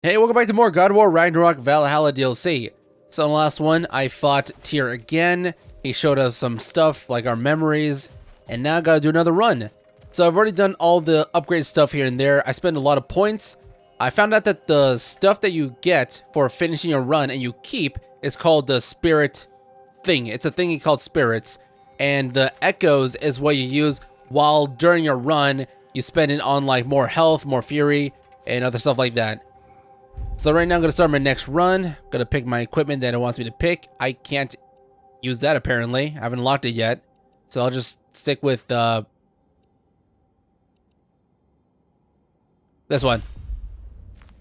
Hey, welcome back to more God of War Ragnarök Valhalla DLC. So in the last one, I fought Tyr again. He showed us some stuff, like our memories, and now I gotta do another run. So I've already done all the upgrade stuff here and there. I spent a lot of points. I found out that the stuff that you get for finishing a run and you keep is called the spirit thing. It's a thingy called spirits. And the echoes is what you use while during your run, you spend it on like more health, more fury, and other stuff like that. So right now I'm going to start my next run. I'm going to pick my equipment that it wants me to pick. I can't use that apparently. I haven't locked it yet. So I'll just stick with this one.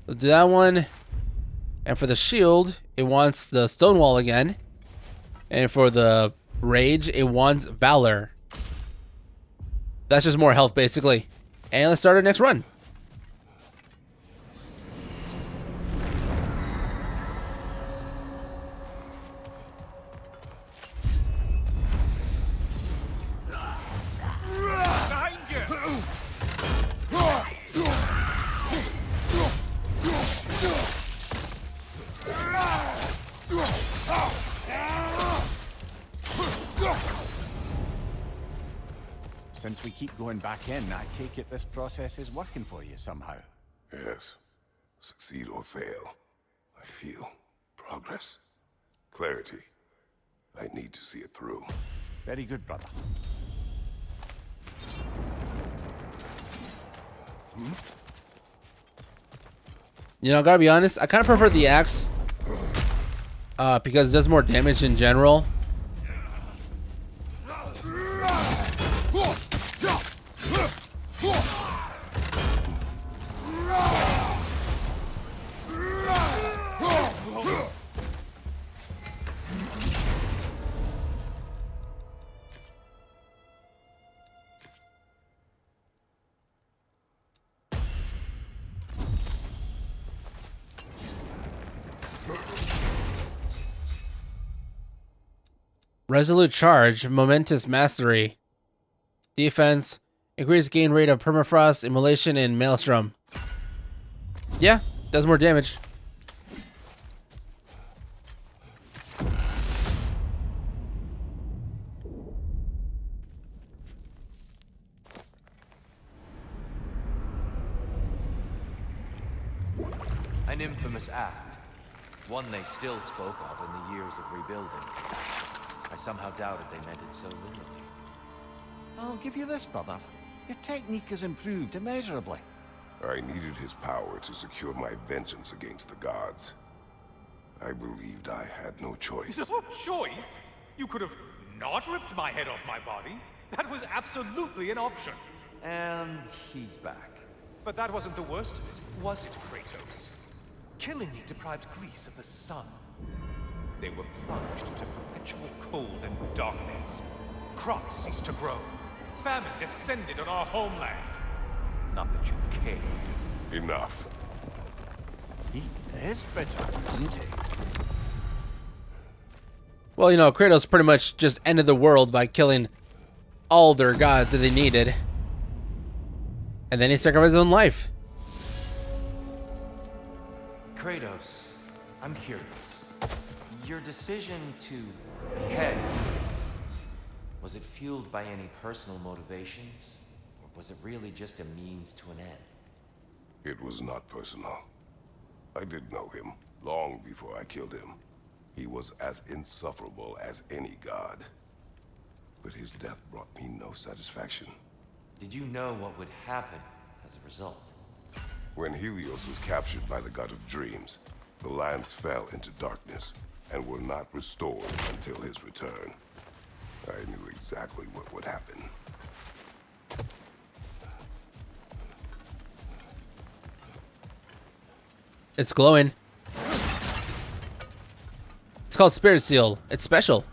Let's do that one. And for the shield, it wants the stone wall again. And for the rage, it wants valor. That's just more health basically. And let's start our next run. Since we keep going back in, I take it this process is working for you somehow. Yes. Succeed or fail, I feel progress, clarity. I need to see it through. Very good, brother. You know, I gotta be honest, I kind of prefer the axe because it does more damage in general. Resolute charge, momentous mastery, defense, increased gain rate of permafrost, immolation, and maelstrom. Yeah, does more damage. An infamous act, one they still spoke of in the years of rebuilding. I somehow doubted they meant it so literally. I'll give you this, brother. Your technique has improved immeasurably. I needed his power to secure my vengeance against the gods. I believed I had no choice. No choice? You could have not ripped my head off my body. That was absolutely an option. And he's back. But that wasn't the worst of it, was it, Kratos? Killing me deprived Greece of the sun. They were plunged into perpetual cold and darkness. Crops ceased to grow. Famine descended on our homeland. Not that you cared. Enough. He is bitter, isn't he? Well, you know, Kratos pretty much just ended the world by killing all their gods that they needed. And then he sacrificed his own life. Kratos, I'm curious. Your decision to behead Helios, was it fueled by any personal motivations? Or was it really just a means to an end? It was not personal. I did know him long before I killed him. He was as insufferable as any god. But his death brought me no satisfaction. Did you know what would happen as a result? When Helios was captured by the god of dreams, the lands fell into darkness and were not restored until his return. I knew exactly what would happen. It's glowing. It's called Spirit Seal. It's special.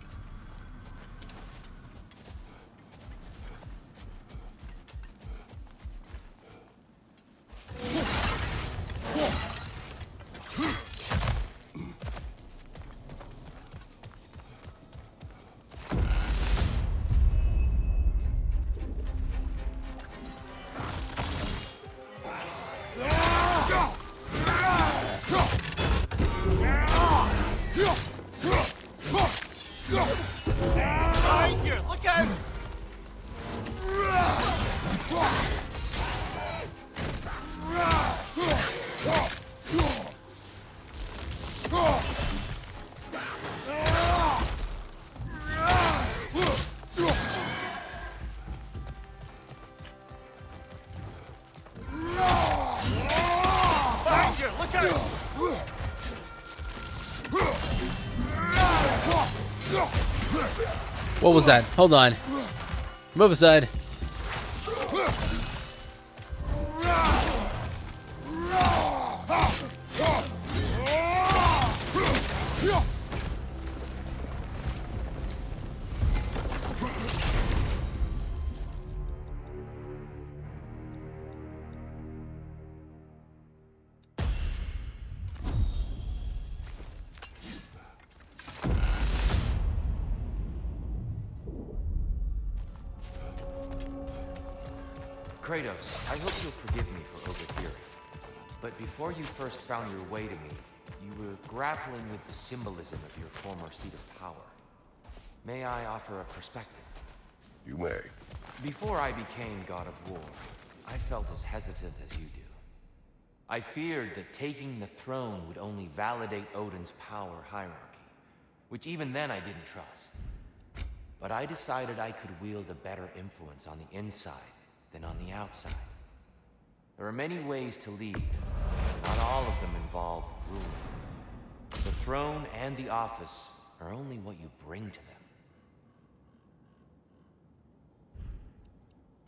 What was that? Hold on. Move aside. Kratos, I hope you'll forgive me for overhearing. But before you first found your way to me, you were grappling with the symbolism of your former seat of power. May I offer a perspective? You may. Before I became God of War, I felt as hesitant as you do. I feared that taking the throne would only validate Odin's power hierarchy, which even then I didn't trust. But I decided I could wield a better influence on the inside than on the outside. There are many ways to lead, but not all of them involve ruling. The throne and the office are only what you bring to them.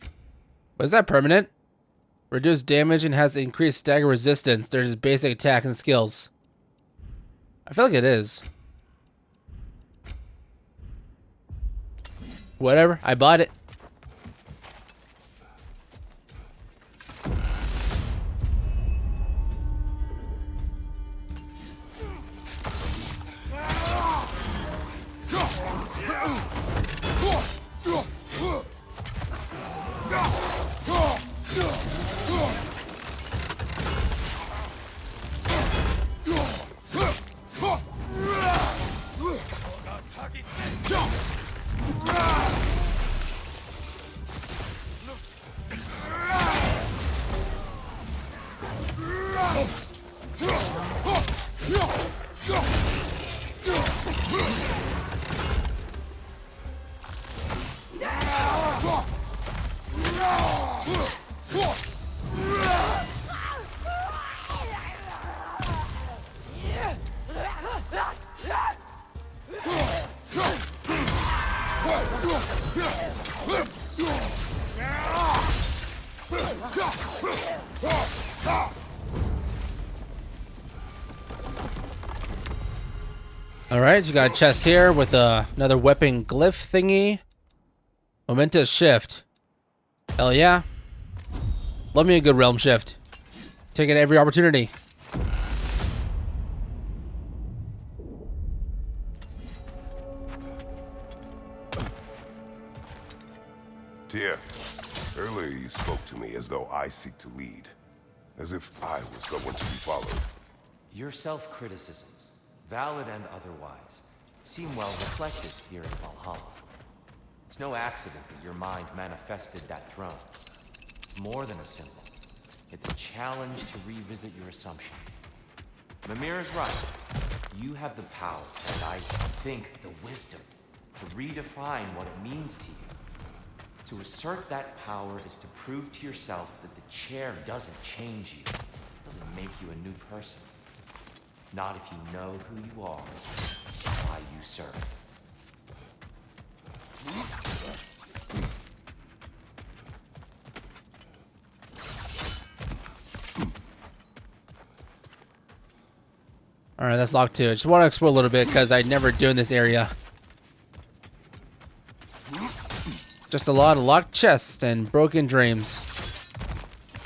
But is that permanent? Reduced damage and has increased stagger resistance during his basic attack and skills. I feel like it is. Whatever, I bought it. Alright, you got a chest here with another weapon glyph thingy. Momentous shift. Hell yeah. Love me a good realm shift. Take it every opportunity. Tyr, earlier you spoke to me as though I seek to lead. As if I were someone to be followed. Your self-criticisms, valid and otherwise, seem well reflected here in Valhalla. It's no accident that your mind manifested that throne. It's more than a symbol. It's a challenge to revisit your assumptions. Mímir is right. You have the power, and I think the wisdom, to redefine what it means to you. To assert that power is to prove to yourself that the chair doesn't change you, doesn't make you a new person. Not if you know who you are, why you serve. Alright, that's locked too. I just want to explore a little bit because I never do in this area. Just a lot of locked chests and broken dreams.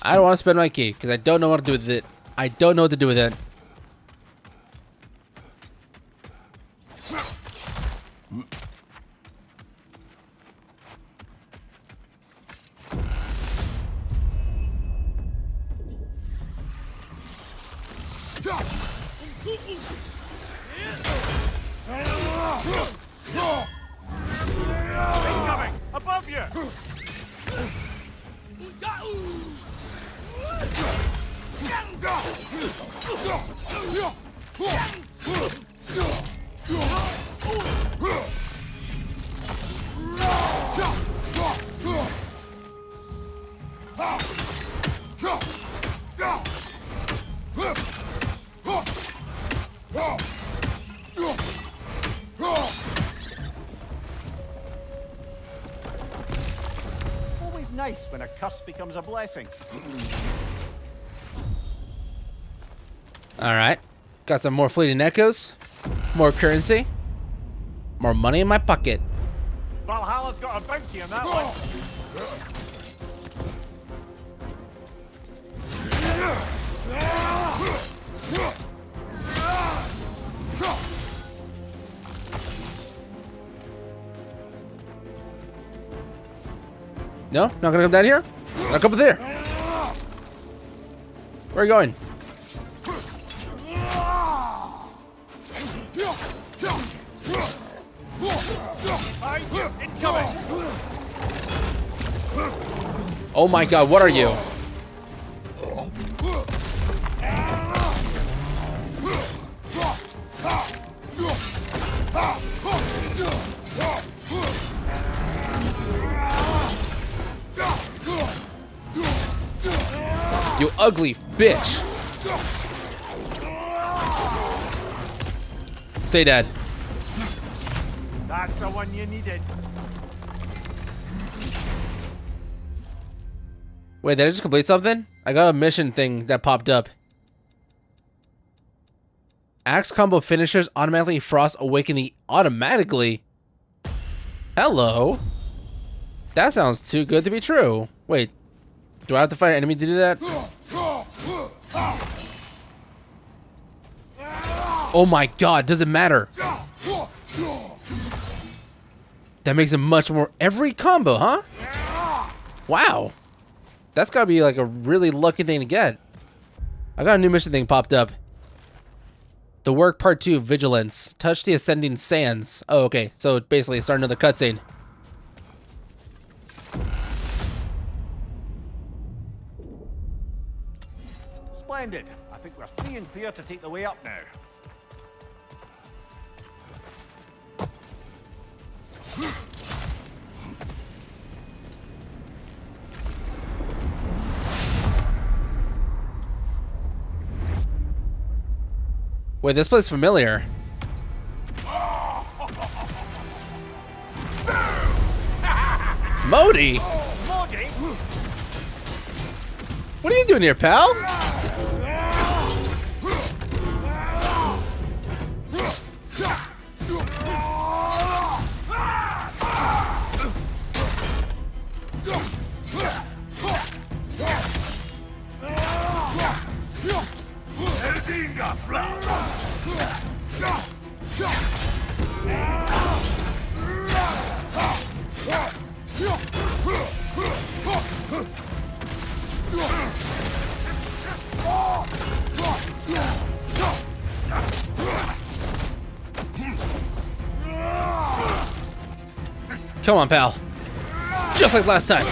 I don't want to spend my key because I don't know what to do with it. I don't know what to do with it. Incoming! Above you! nice when a curse becomes a blessing. Alright. Got some more fleeting echoes. More currency. More money in my pocket. Valhalla's got a bounty on that one. No? Not gonna come down here? Not come up there. Where are you going? Oh my god, what are you? You ugly bitch. Stay dead. That's the one you needed. Wait, did I just complete something? I got a mission thing that popped up. Axe combo finishers automatically frost awaken automatically. Hello. That sounds too good to be true. Wait, do I have to fight an enemy to do that? Oh my god, doesn't matter. That makes it much more every combo, huh? Wow. That's gotta be like a really lucky thing to get. I got a new mission thing popped up. The work part 2, vigilance. Touch the ascending sands. Oh, okay. So basically start another cutscene. Splendid. I think we're free and clear to take the way up now. Wait, this place is familiar. Modi? Modi? What are you doing here, pal? Come on, pal. Just like last time.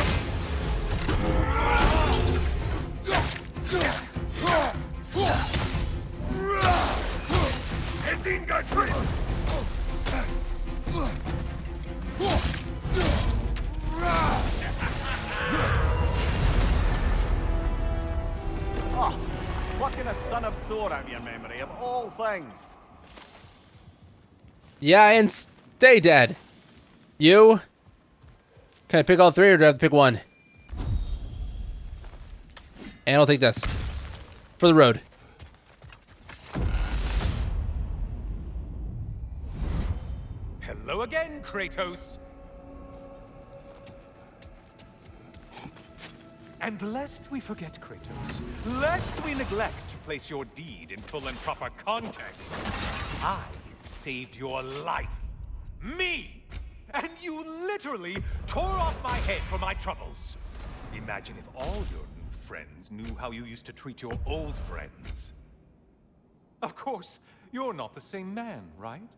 Oh, plucking a son of Thor out of your memory, of all things. Yeah, and stay dead. You? Can I pick all three or do I have to pick one? And I'll take this. For the road. Hello again, Kratos. And lest we forget, Kratos, lest we neglect to place your deed in full and proper context, I saved your life. Me! And you literally tore off my head for my troubles. Imagine if all your new friends knew how you used to treat your old friends. Of course, you're not the same man, right?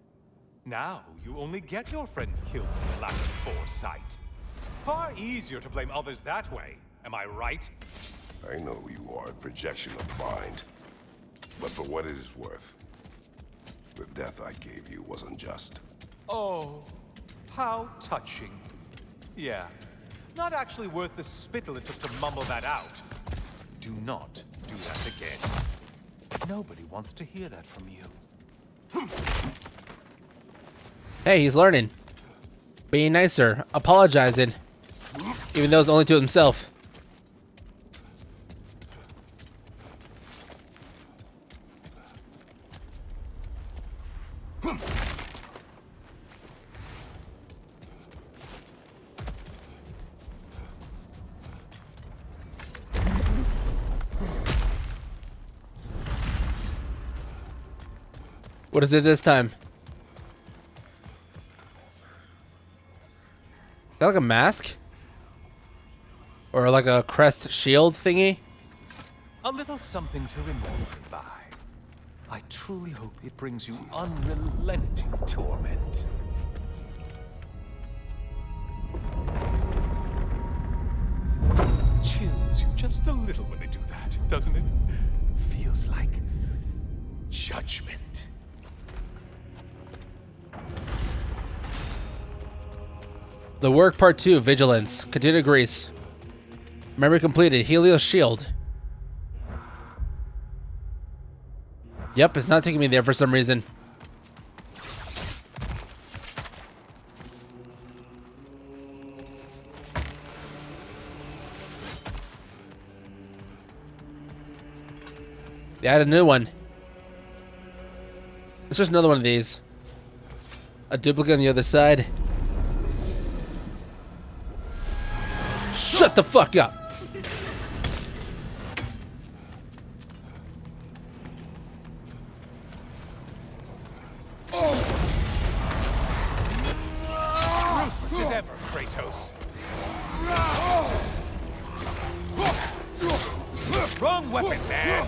Now, you only get your friends killed for lack of foresight. Far easier to blame others that way, am I right? I know you are a projection of mind. But for what it is worth, the death I gave you was unjust. Oh, how touching. Yeah, not actually worth the spittle it took to mumble that out. Do not do that again. Nobody wants to hear that from you. Hey, he's learning. Being nicer. Apologizing. Even though it's only to himself. What is it this time? Is that like a mask? Or like a crest shield thingy? A little something to remember by. I truly hope it brings you unrelenting torment. Chills you just a little when they do that, doesn't it? Feels like judgment. The work part 2, Vigilance. Continue to Greece. Memory completed. Helios shield. Yep, it's not taking me there for some reason. They added a new one. It's just another one of these. A duplicate on the other side. Shut the fuck up! Ruthless as ever, Kratos. Wrong weapon, man!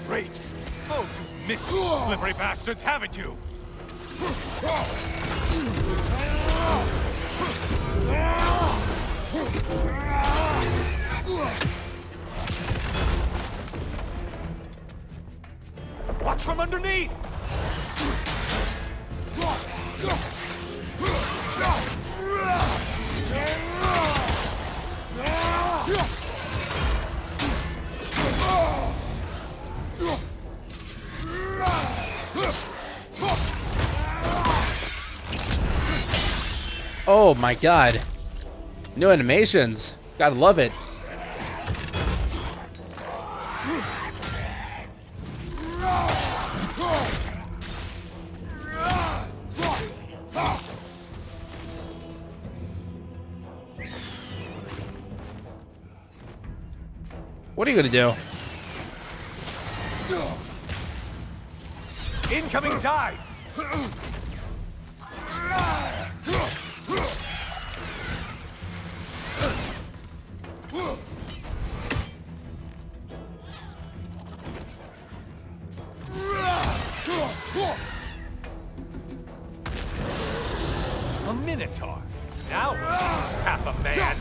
Great! Oh, you missed, you slippery bastards, haven't you? Watch from underneath! Oh my god. New animations. Gotta love it. What are you gonna do? Incoming dive! A minotaur. Now he's half a man.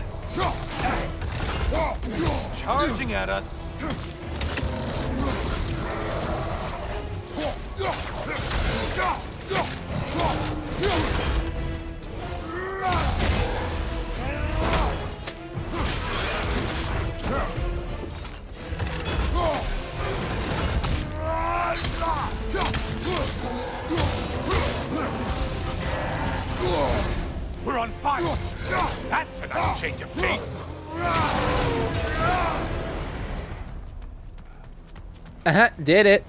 He's charging at us. We're on fire! That's a nice change of pace! Did it.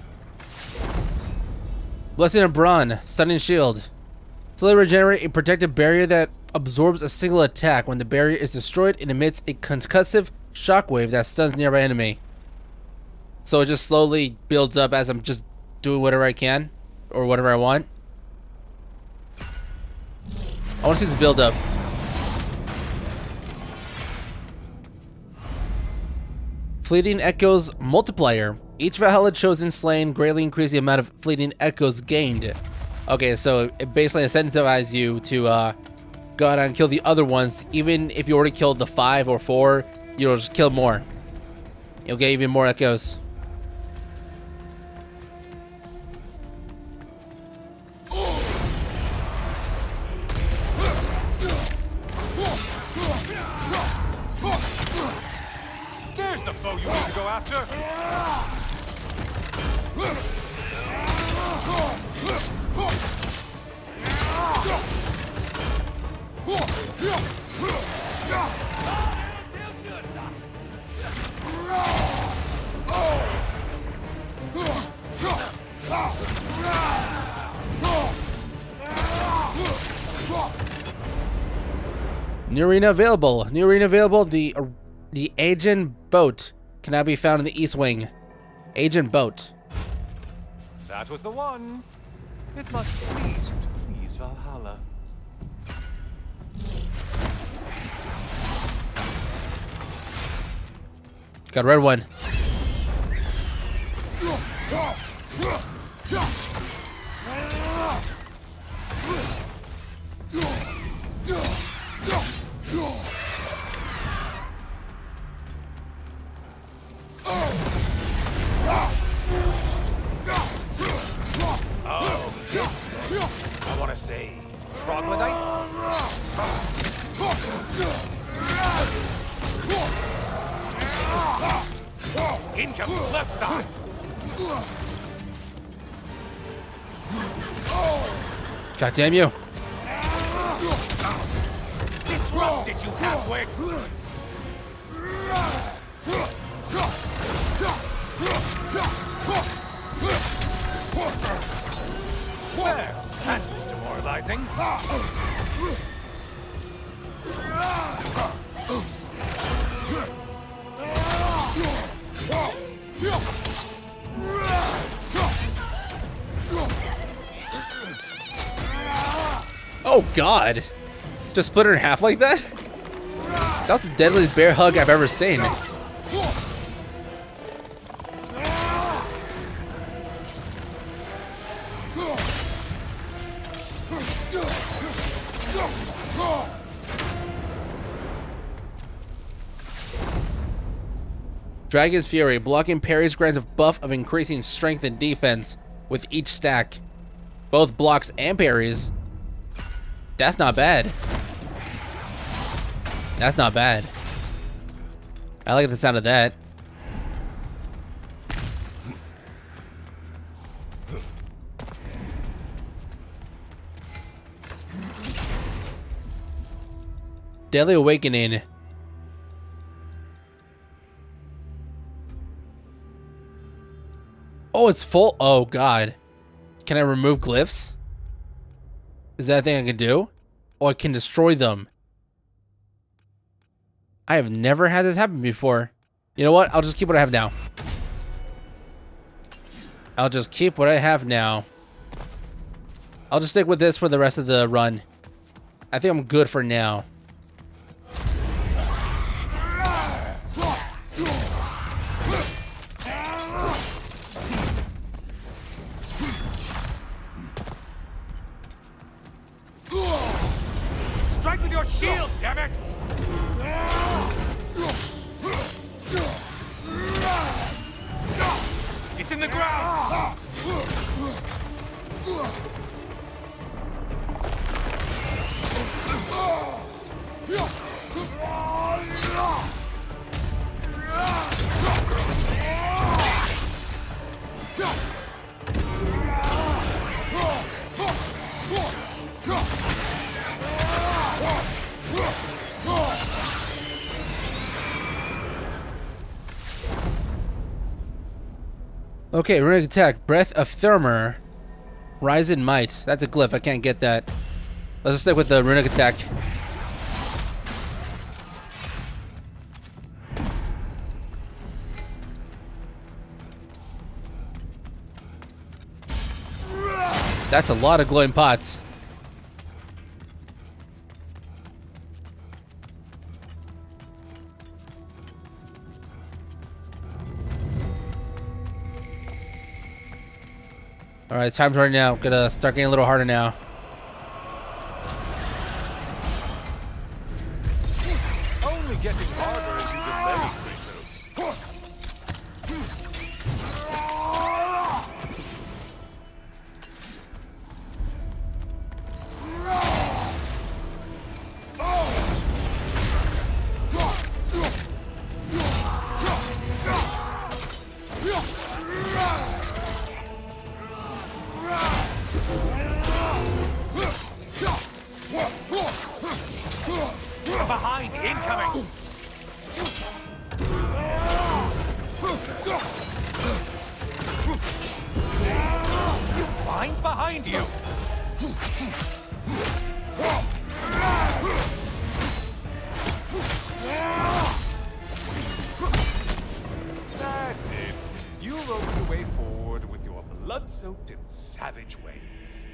Blessing of Brawn, Stunning Shield. Slowly regenerate a protective barrier that absorbs a single attack. When the barrier is destroyed, it emits a concussive shockwave that stuns nearby enemy. So it just slowly builds up as I'm just doing whatever I can, or whatever I want. I want to see this build up. Fleeting Echoes Multiplier. Each Valhalla chosen slain greatly increases the amount of fleeting echoes gained. Okay, so it basically incentivizes you to go out and kill the other ones. Even if you already killed the 5 or 4, you'll just kill more. You'll get even more echoes. There's the foe you need to go after! New arena available. New arena available. The Agent boat can now be found in the East Wing. Agent boat. That was the one. It must please you to please Valhalla. Got a red one. Oh, this, I want to say, troglodyte? Incoming left side! God damn you. Disrupted, you half-wit! Well, that was demoralizing. Oh God. Just split her in half like that? That was the deadliest bear hug I've ever seen. Dragon's Fury. Blocking parries grants a buff of increasing strength and defense with each stack. Both blocks and parries. That's not bad. That's not bad. I like the sound of that. Deadly Awakening. Oh, it's full. Oh, God. Can I remove glyphs? Is that a thing I can do? Or I can destroy them. I have never had this happen before. You know what? I'll just keep what I have now. I'll just keep what I have now. I'll just stick with this for the rest of the run. I think I'm good for now. Strike with your shield, damn it! It's in the ground! Okay, runic attack. Breath of Thermor. Rise in Might. That's a glyph. I can't get that. Let's just stick with the runic attack. That's a lot of glowing pots. Alright, time's running out. Gonna start getting a little harder now. Only getting harder as you delay, Kratos. Behind, incoming! Blind behind you! savage ways.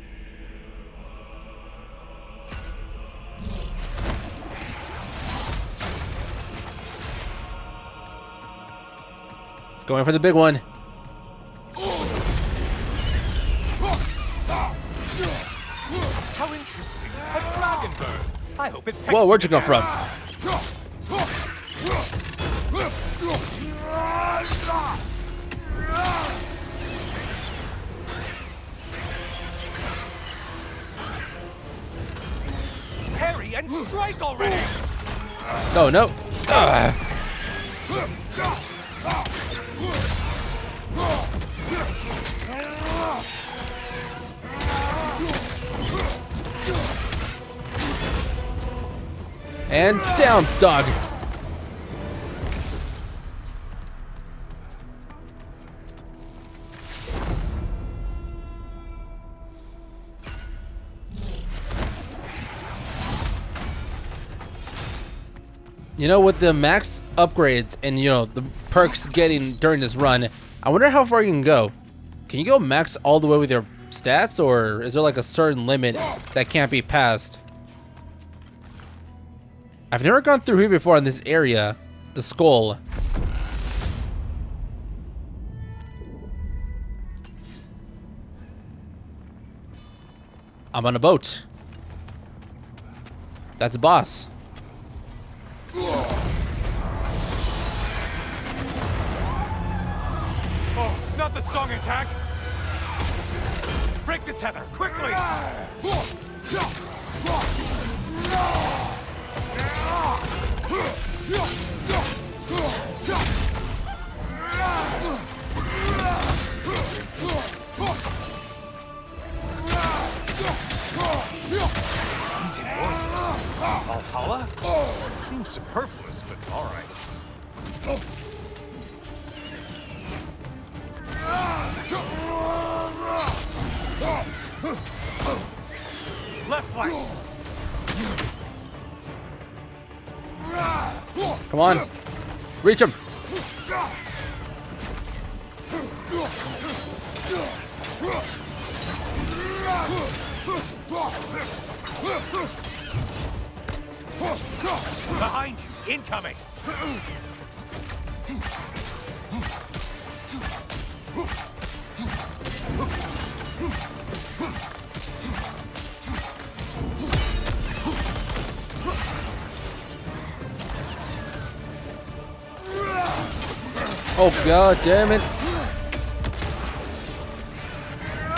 Going for the big one. How interesting. A dragon bird. I hope it pecks Whoa, where'd you come down. from? Hurry and strike already! Oh, no. Ugh. And down, dog. You know, with the max upgrades and, you know, the perks getting during this run, I wonder how far you can go. Can you go max all the way with your stats, or is there like a certain limit that can't be passed? I've never gone through here before in this area, the skull. I'm on a boat. That's a boss. Oh, not the song attack! Break the tether, quickly! Valhalla? Seems superfluous, but alright. Left flank! Come on. Reach him. Behind you, incoming! Oh, god damn it.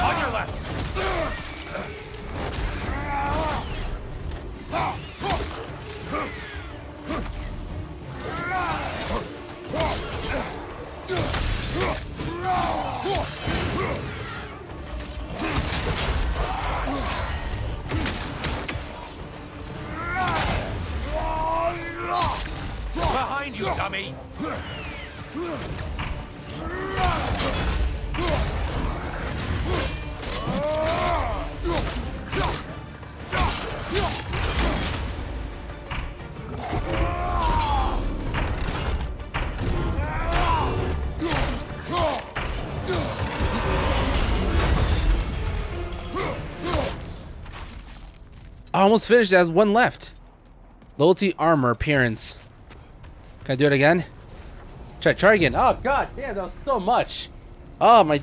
On your left! Behind you, dummy! I almost finished. It has one left. Loyalty armor appearance. Can I do it again? Try again. Oh god damn, that was so much. Oh, my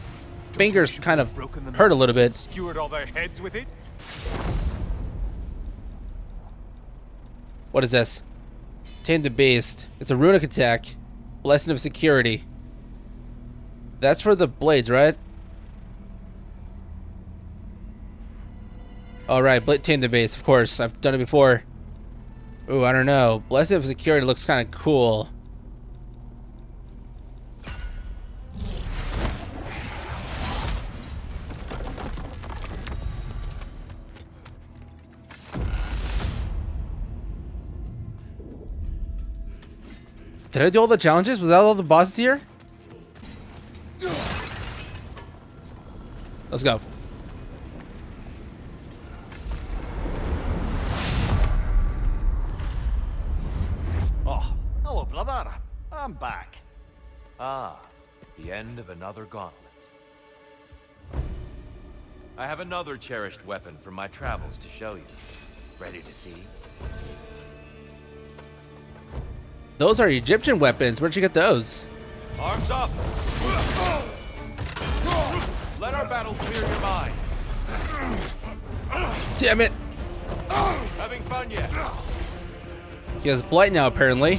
fingers kind of hurt a little bit. Skewered all their heads with it? What is this? Tame the Beast. It's a runic attack. Blessing of Security. That's for the blades, right? Alright, Tame the Beast, of course. I've done it before. Ooh, I don't know. Blessing of Security looks kind of cool. Did I do all the challenges? Was that all the bosses here? Let's go. Oh, hello, brother. I'm back. Ah, the end of another gauntlet. I have another cherished weapon from my travels to show you. Ready to see? Those are Egyptian weapons. Where'd you get those? Arms up! Let our battle clear your mind. Damn it! Having fun yet? He has blight now, apparently.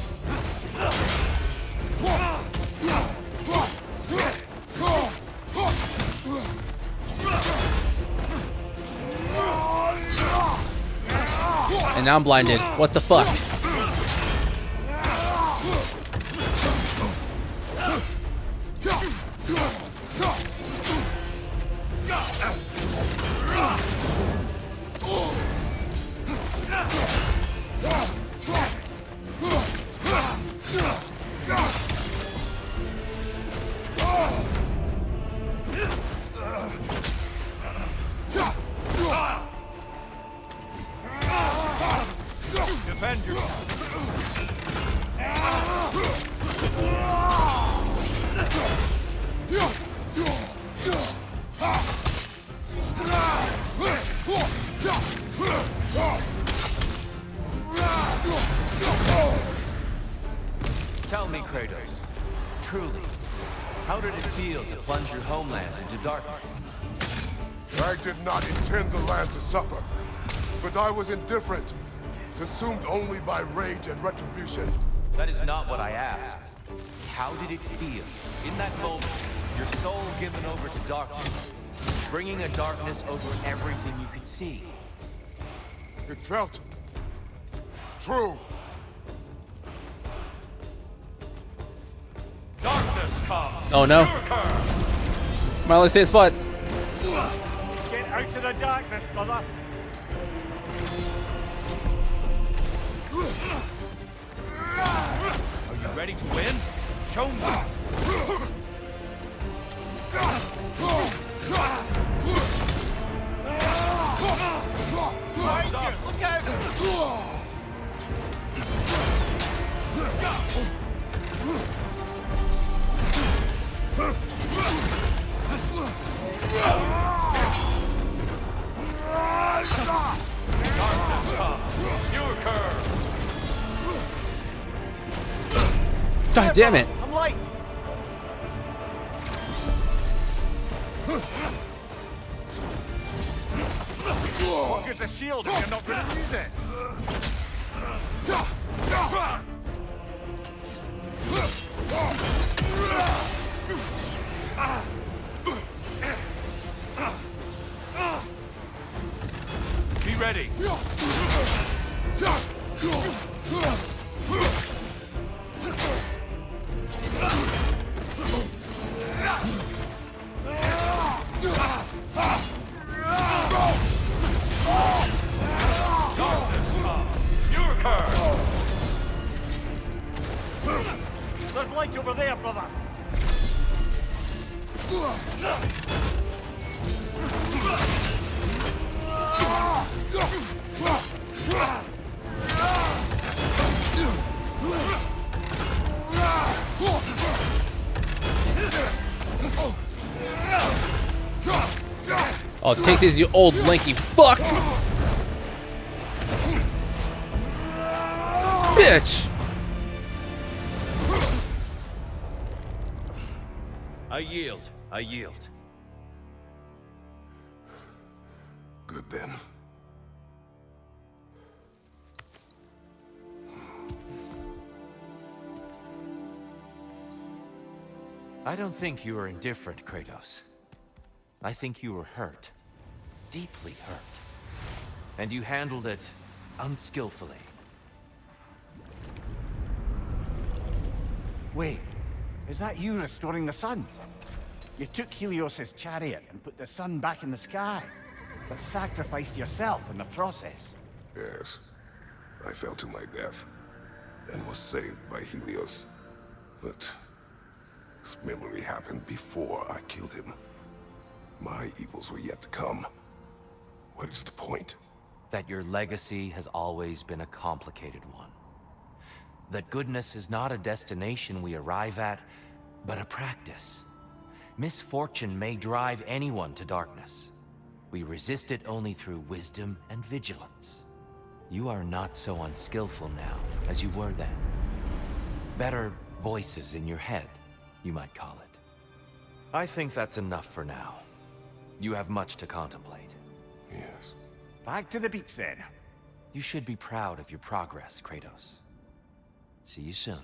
And now I'm blinded. What the fuck? Defend yourself. Tell me, Kratos, truly, how did it feel to plunge your homeland into darkness? I did not intend the land to suffer, but I was indifferent, consumed only by rage and retribution. That is not what I asked. How did it feel, in that moment, your soul given over to darkness, bringing a darkness over everything you could see? It felt true. Darkness comes. Oh no. My only safe spot. Get out of the darkness, brother. Are you ready to win? Show me! Look out! Darkness comes. You occur. God damn it. I'm light. What gives a shield if you're not going to use it? Be ready! There's light over there, brother. Oh, take this, you old lanky fuck! Bitch! I yield. I yield. Good then. I don't think you were indifferent, Kratos. I think you were hurt. Deeply hurt. And you handled it unskillfully. Wait, is that you restoring the sun? You took Helios's chariot and put the sun back in the sky, but sacrificed yourself in the process. Yes. I fell to my death, and was saved by Helios. But this memory happened before I killed him. My evils were yet to come. What is the point? That your legacy has always been a complicated one. That goodness is not a destination we arrive at, but a practice. Misfortune may drive anyone to darkness. We resist it only through wisdom and vigilance. You are not so unskillful now as you were then. Better voices in your head, you might call it. I think that's enough for now. You have much to contemplate. Yes. Back to the beach then. You should be proud of your progress, Kratos. See you soon.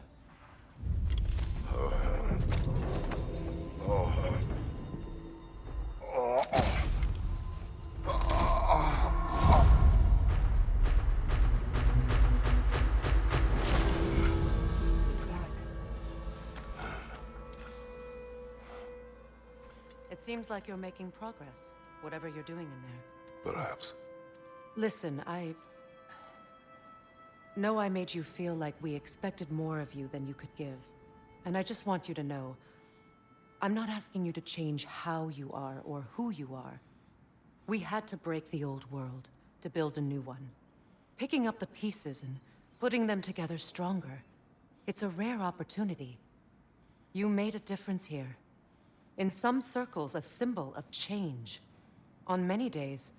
It seems like you're making progress, whatever you're doing in there. Perhaps. Listen, I know I made you feel like we expected more of you than you could give. And I just want you to know, I'm not asking you to change how you are or who you are. We had to break the old world to build a new one. Picking up the pieces and putting them together stronger. It's a rare opportunity. You made a difference here. In some circles, a symbol of change. On many days,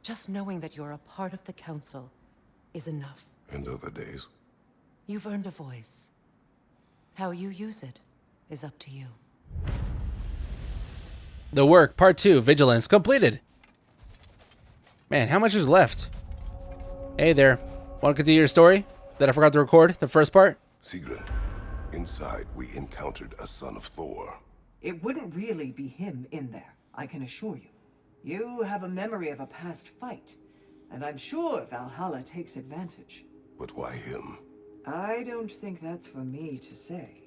just knowing that you're a part of the Council is enough. And other days? You've earned a voice. How you use it is up to you. The work, part 2, Vigilance, completed. Man, how much is left? Hey there. Want to continue your story that I forgot to record, the first part? Sigrid, inside we encountered a son of Thor. It wouldn't really be him in there, I can assure you. You have a memory of a past fight, and I'm sure Valhalla takes advantage. But why him? I don't think that's for me to say.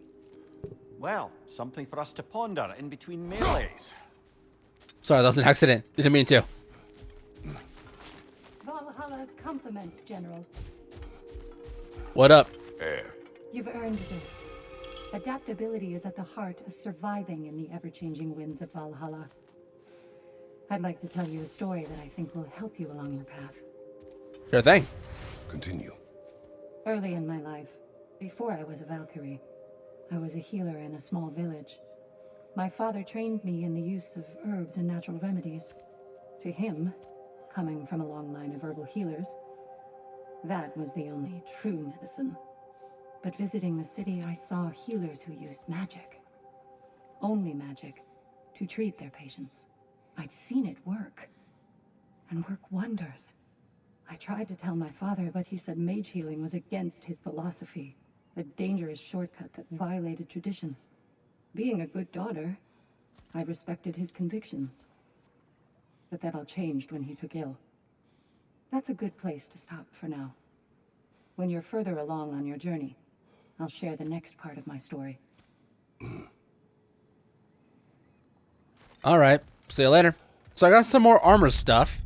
Well, something for us to ponder in between melees. Sorry, that was an accident. Didn't mean to. Valhalla's compliments, General. What up? Air. You've earned this. Adaptability is at the heart of surviving in the ever-changing winds of Valhalla. I'd like to tell you a story that I think will help you along your path. Sure thing. Continue. Early in my life, before I was a Valkyrie, I was a healer in a small village. My father trained me in the use of herbs and natural remedies. To him, coming from a long line of herbal healers, that was the only true medicine. But visiting the city, I saw healers who used magic. Only magic, to treat their patients. I'd seen it work. And work wonders. I tried to tell my father, but he said mage healing was against his philosophy. A dangerous shortcut that violated tradition. Being a good daughter, I respected his convictions. But that all changed when he took ill. That's a good place to stop for now. When you're further along on your journey, I'll share the next part of my story. Alright, see you later. So I got some more armor stuff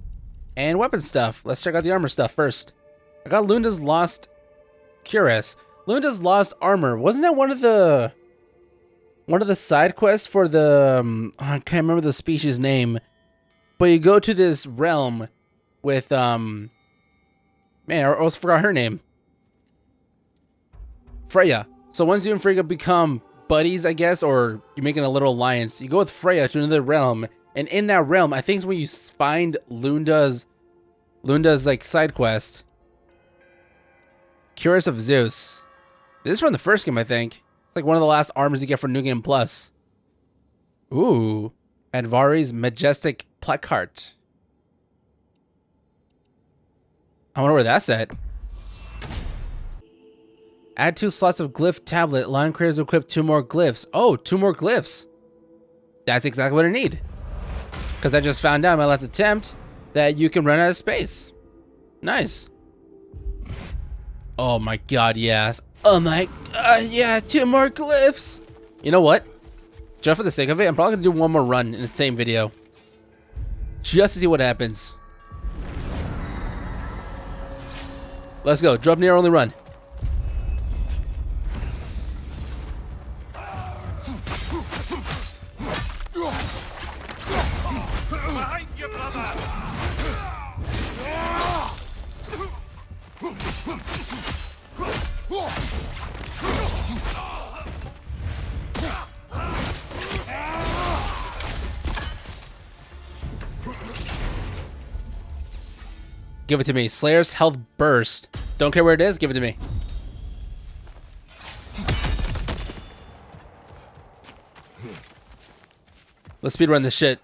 and weapon stuff. Let's check out the armor stuff first. I got Lunda's Lost Cuirass. Lunda's Lost Armor. Wasn't that one of the side quests for the I can't remember the species name, but you go to this realm with man, I almost forgot her name. Freya. So once you and Freya become buddies, I guess, or you're making a little alliance, you go with Freya to another realm, and in that realm, I think it's when you find Lunda's like side quest. Cuirass of Zeus. This is from the first game, I think. It's like one of the last armors you get for New Game Plus. Ooh. Advari's Majestic Placard. I wonder where that's at. Add 2 slots of glyph tablet. Line creators equip 2 more glyphs. Oh, 2 more glyphs. That's exactly what I need. Because I just found out in my last attempt that you can run out of space. Nice. Oh my god, yes. Oh my god, yeah, 2 more glyphs. You know what? Just for the sake of it, I'm probably going to do one more run in the same video. Just to see what happens. Let's go. Drop near, only run. Behind you, brother! Give it to me. Slayer's health burst. Don't care where it is. Give it to me. Let's speedrun this shit.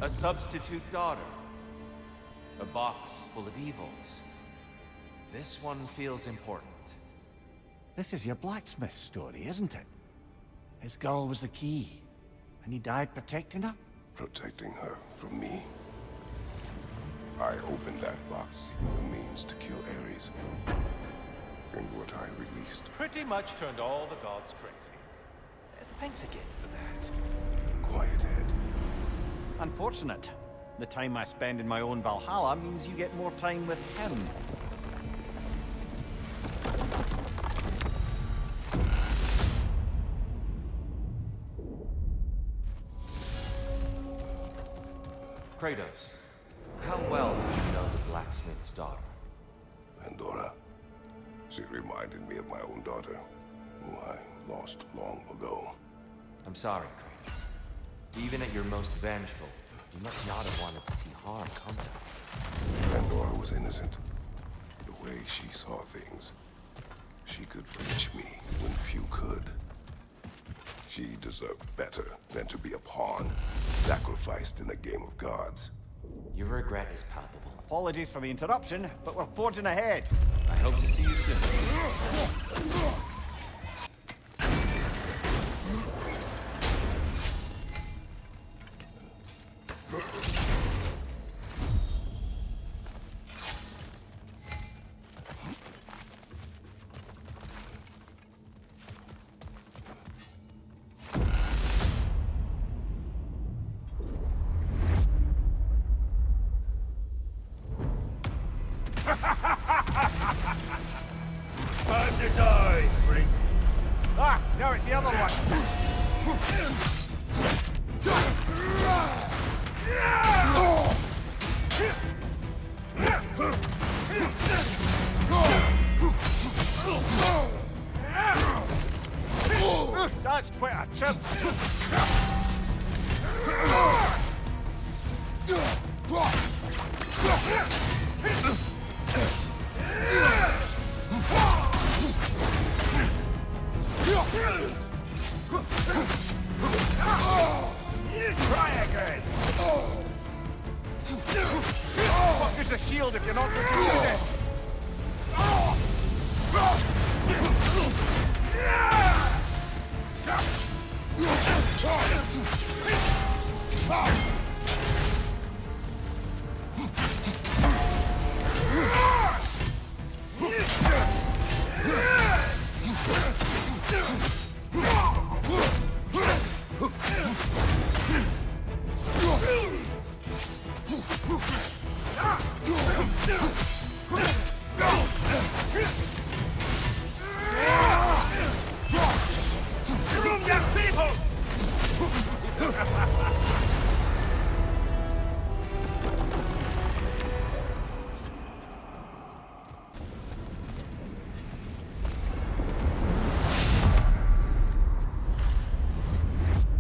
A substitute daughter. A box full of evils. This one feels important. This is your blacksmith story, isn't it? His girl was the key, and he died protecting her? Protecting her from me. I opened that box seeking the means to kill Ares. And what I released. Pretty much turned all the gods crazy. Thanks again for that. Quiet head. Unfortunate. The time I spend in my own Valhalla means you get more time with him. Kratos, how well do you know the blacksmith's daughter? Pandora. She reminded me of my own daughter, who I lost long ago. I'm sorry, Kratos. Even at your most vengeful, you must not have wanted to see harm come to her. Pandora was innocent. The way she saw things, she could reach me when few could. She deserved better than to be a pawn, sacrificed in a game of gods. Your regret is palpable. Apologies for the interruption, but we're forging ahead. I hope to see you soon. Time to die, freak. Ah, now it's the other one. That's quite a chip. Try again. What good's a shield if you're not going to use it?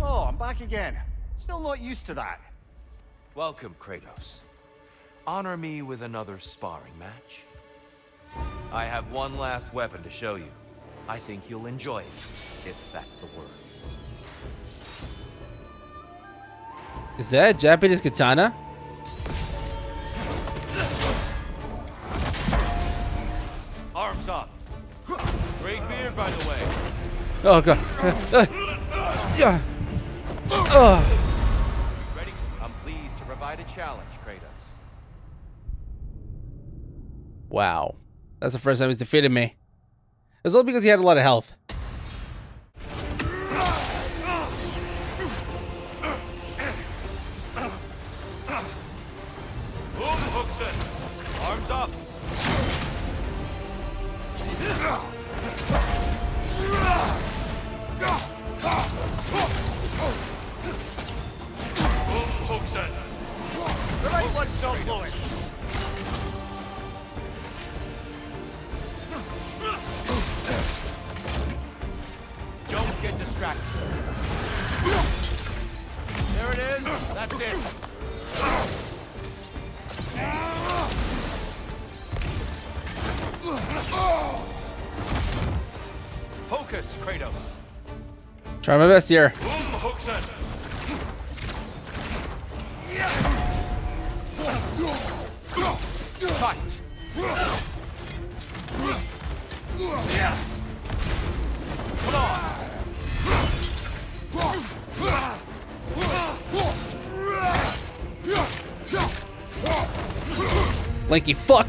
Oh, I'm back again. Still not used to that. Welcome, Kratos. Honor me with another sparring match. I have one last weapon to show you. I think you'll enjoy it, if that's the word. Is that a Japanese katana? Arms up. Great beard, by the way. Oh god. Yeah. Ready? I'm pleased to provide a challenge, Kratos. Wow. That's the first time he's defeated me. It's all because he had a lot of health. Arms up. The right one's not blowing. Don't get distracted. There it is. That's it. Focus, Kratos. Try my best here. Hookson. Fight. Come on. Lanky fuck.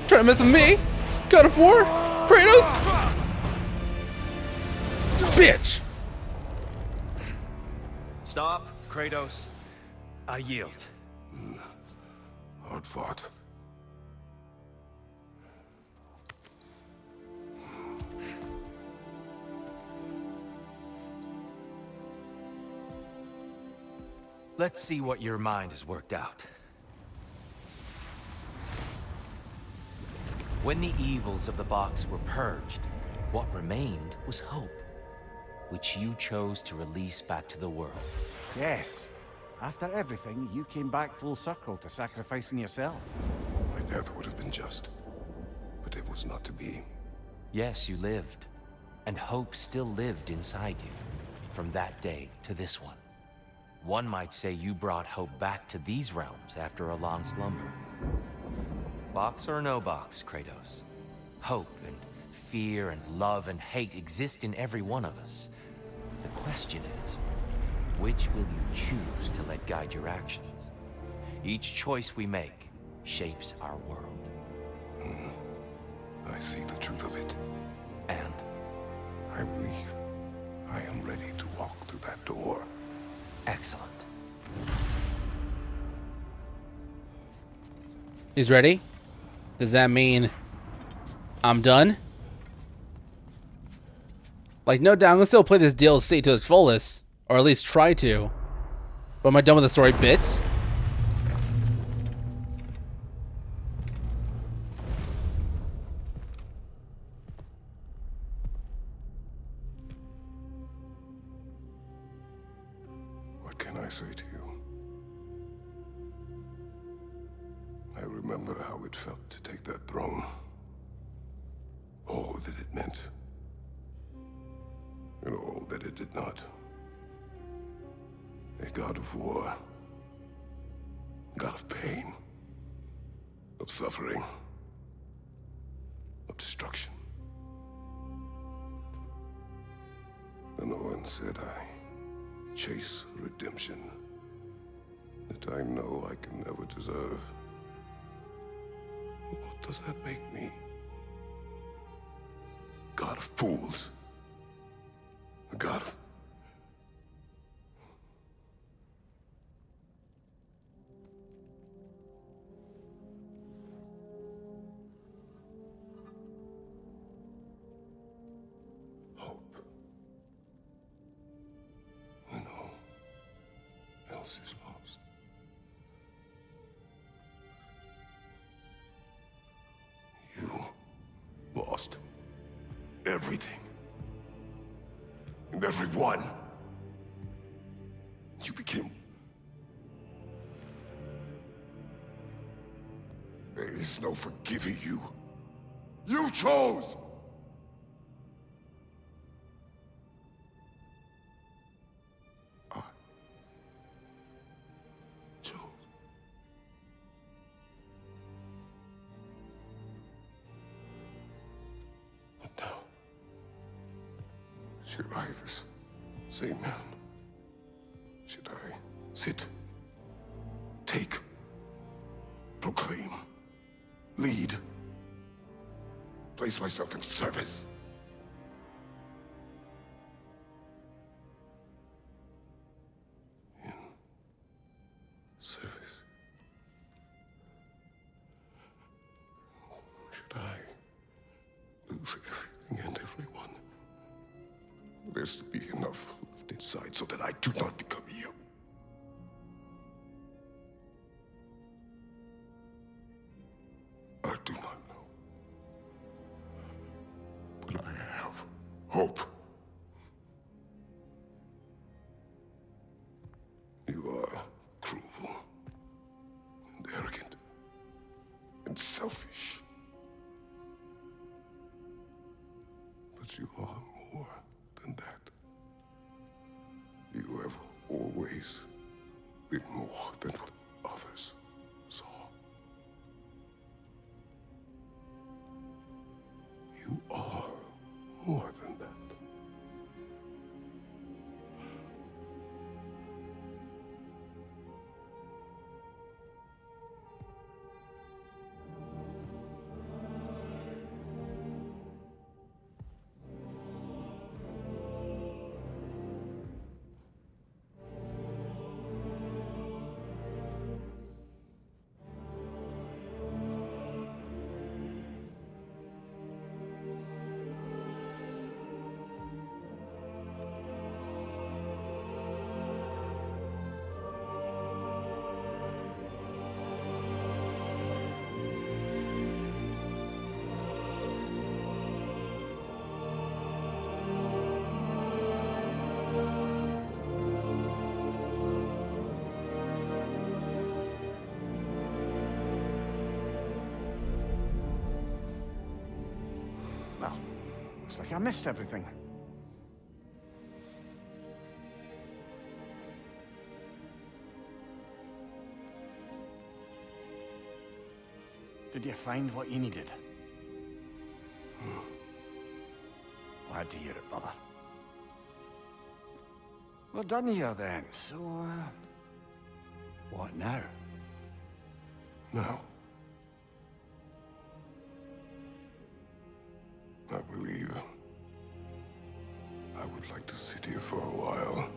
Trying to mess with me? God of War? Kratos? Bitch. Stop, Kratos. I yield. Hard fought. Let's see what your mind has worked out. When the evils of the box were purged, what remained was hope, which you chose to release back to the world. Yes. After everything, you came back full circle to sacrificing yourself. My death would have been just, but it was not to be. Yes, you lived, and hope still lived inside you, from that day to this one. One might say you brought hope back to these realms after a long slumber. Box or no box, Kratos. Hope and fear and love and hate exist in every one of us. The question is, which will you choose to let guide your actions? Each choice we make shapes our world. I see the truth of it. And I believe I am ready to walk through that door. excellent. He's ready? Does that mean I'm done? Like, no doubt, I'm gonna still play this DLC to its fullest. Or at least try to. But am I done with the story bit? What can I say to you? I remember how it felt to take that throne. All that it meant. And all that it did not. A god of war. God of pain. Of suffering. Of destruction. And Owen said I chase redemption that I know I can never deserve. What does that make me? God of fools. A god of... hope. When all else is lost. You lost everything. And everyone. You became... There is no forgiving you. You chose! I chose. But now... should I, this same man, should I sit, take, proclaim, lead, place myself in service? In service? Should I lose everything and everyone? There's to be enough left inside so that I do not become you. hope. You are cruel and arrogant and selfish. But you are more than that. You have always been more than what others saw. You are more than that. Well, looks like I missed everything. Did you find what you needed? Glad to hear it, brother. We're done here then, so, what now? Now, I believe I would like to sit here for a while.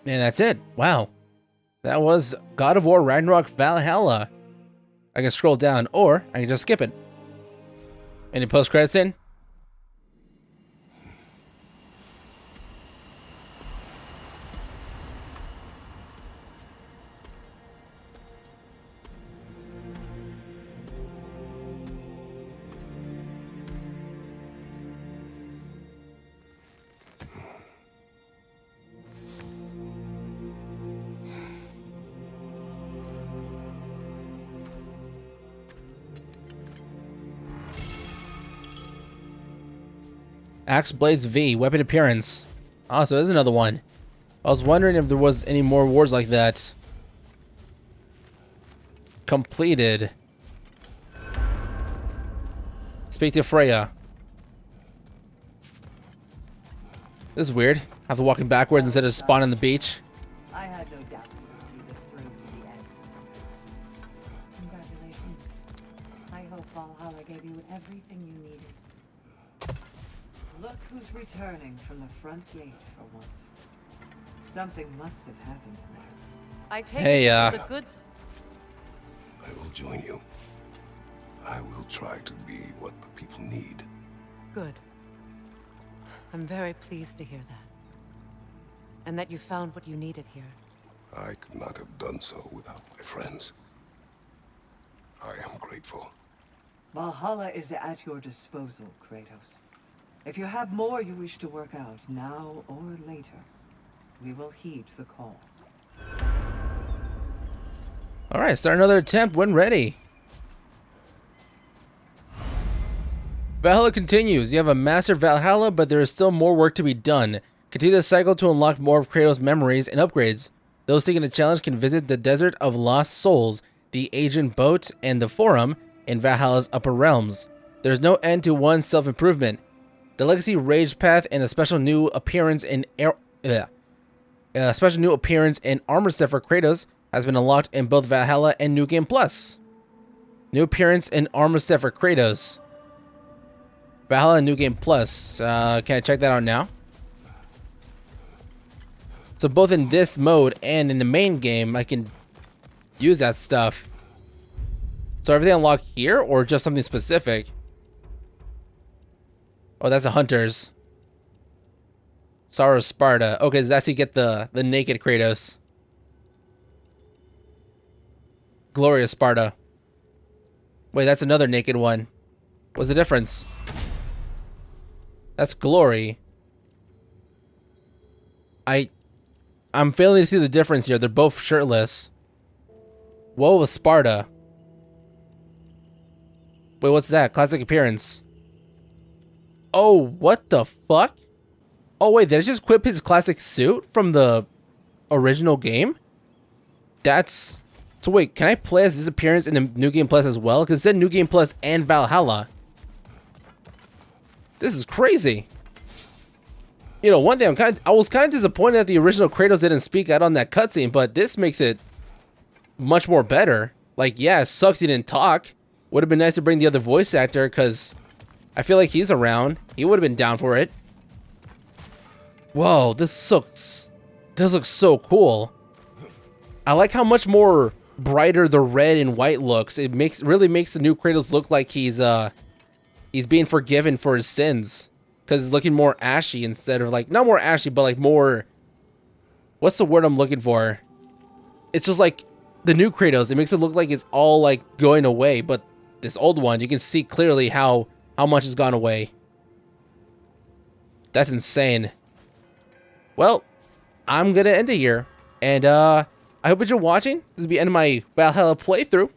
And that's it. Wow. That was God of War Ragnarok Valhalla. I can scroll down, or I can just skip it. Any post-credits in? Axe Blades V, weapon appearance. Oh, so there's another one. I was wondering if there was any more wars like that. Completed. Speak to Freya. This is weird. Have to walking backwards instead of spawning on the beach. I had no doubt you would see this through to the end. Congratulations. I hope Valhalla gave you everything you needed. Look who's returning from the front gate for once. Something must have happened to her. I take Hey, it this is a good... I will join you. I will try to be what the people need. Good. I'm very pleased to hear that. And that you found what you needed here. I could not have done so without my friends. I am grateful. Valhalla is at your disposal, Kratos. If you have more you wish to work out, now or later, we will heed the call. Alright, start another attempt when ready. Valhalla continues. You have a master Valhalla, but there is still more work to be done. Continue the cycle to unlock more of Kratos' memories and upgrades. Those seeking a challenge can visit the Desert of Lost Souls, the Ancient Boat, and the Forum in Valhalla's upper realms. There is no end to one's self-improvement. The Legacy Rage Path and a special new appearance in armor set for Kratos has been unlocked in both Valhalla and New Game Plus. New appearance in armor set for Kratos. Valhalla and New Game Plus. Can I check that out now? So both in this mode and in the main game, I can use that stuff. So everything unlocked here, or just something specific? Oh, that's a hunter's. Sorrow of Sparta. Okay, so that's how you get the naked Kratos. Glory of Sparta. Wait, that's another naked one. What's the difference? That's glory. I'm failing to see the difference here. They're both shirtless. Woe of Sparta. Wait, what's that? Classic appearance. Oh, what the fuck? Oh, wait, did I just equip his classic suit from the original game? That's... So wait, can I play as his appearance in the New Game Plus as well? Because it said New Game Plus and Valhalla. This is crazy. You know, one thing I was kind of disappointed that the original Kratos didn't speak out on that cutscene, but this makes it much more better. Like, yeah, it sucks he didn't talk. Would have been nice to bring the other voice actor, because I feel like he's around. He would have been down for it. Whoa, this looks so cool. I like how much more brighter the red and white looks. It really makes the new Kratos look like he's being forgiven for his sins, because it's looking more ashy instead of like, not more ashy, but like more, what's the word I'm looking for? It's just like the new Kratos, it makes it look like it's all like going away, but this old one, you can see clearly how much has gone away. That's insane. Well, I'm gonna end it here, and I hope that you're watching. This will be the end of my Valhalla playthrough.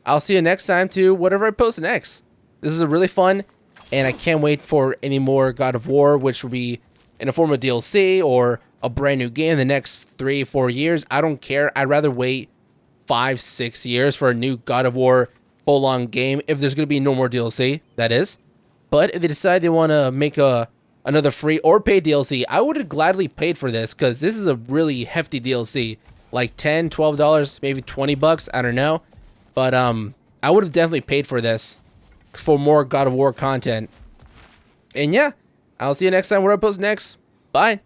I'll see you next time to whatever I post next. This is a really fun, and I can't wait for any more God of War, which will be in the form of DLC or a brand new game in the next 3-4 years. I don't care. I'd rather wait 5-6 years for a new God of War full-on game, if there's going to be no more DLC, that is. But if they decide they want to make another free or paid DLC, I would have gladly paid for this, because this is a really hefty DLC. Like $10, $12, maybe $20, I don't know. But I would have definitely paid for this for more God of War content. And yeah, I'll see you next time where I post next. Bye.